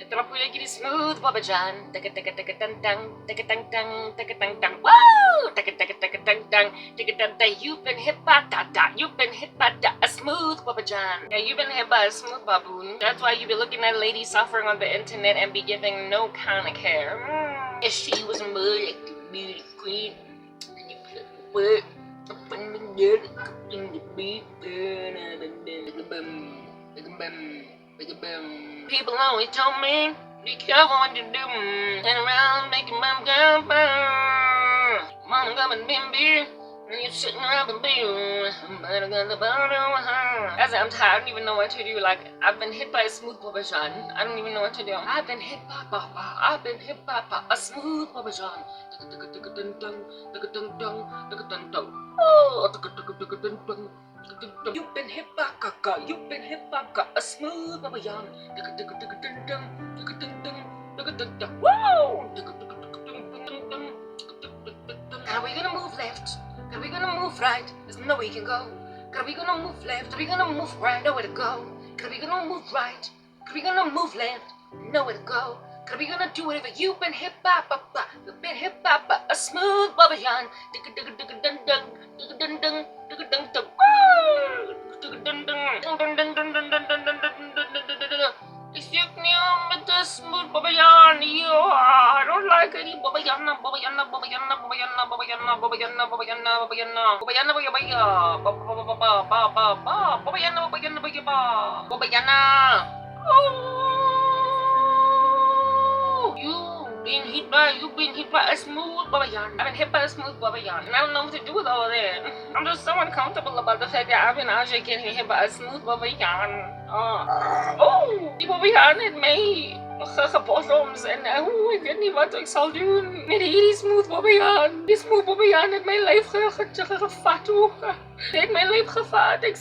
Ito po yung smooth Papa John. Taka taka taka tang tang, taka tang tang, taka tang tang. Woo! Taka taka taka tang tang, taka tang tang. You've been hit by da. You've been hit by a smooth Papa John. Yeah, you've been hit by a smooth baboon. That's why you be looking at ladies suffering on the internet and be giving no kind of care. If she was more like the beauty queen, and you put the word up in the dirt, up in the beat, people always told me, be careful what you do. And around making mom go burn. Mom got a bimby, and you sitting around the bill. But I got the bottle of her. As I'm tired, I don't even know what to do. Like, I've been hit by a smooth Papa John. I don't even know what to do. I've been hit by Papa. I've been hit by a smooth Papa John. Oh, you've been hit by Kaka. You've been hit by a smooth Papa John. Woo! Are we gonna move left? Are we gonna move right? There's no way you can go. Are we gonna move left? Are we gonna move right? Nowhere to go. Are we gonna move right? Are we gonna move left? Nowhere to go. Are we gonna do whatever? You've been hit by Papa. You've been hit by a smooth Papa John. Excuse me, Mr. Smooth Babayan. I don't like any Babayana. You've been hit by a smooth Babayan. I've been hit by a smooth Babayan. And I don't know what to do with all of that. I'm just so uncomfortable about the fact that I've been out here getting hit by a smooth Babayan. Die Babayan het my gepot soms en ek weet nie wat ek sal doen met hierdie smooth Babayan. Die smooth Babayan het my lyf gevat ook. Het my lyf gevat. Ek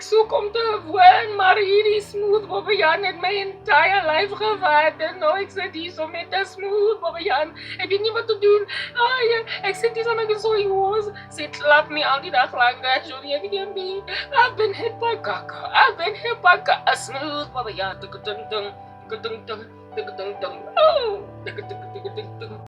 soek om te woon, maar hierdie smooth Babayan het my entire lyf gevat. En nou ek sit hier so met 'n smooth Babayan. Ek weet nie wat te doen. Ek sit hier so en ek is so joos. Sy klap my al die dag lang. Johnny, ek weet nie. I've been hit by Kaka. I've been hit by a smooth Babayan. Oh.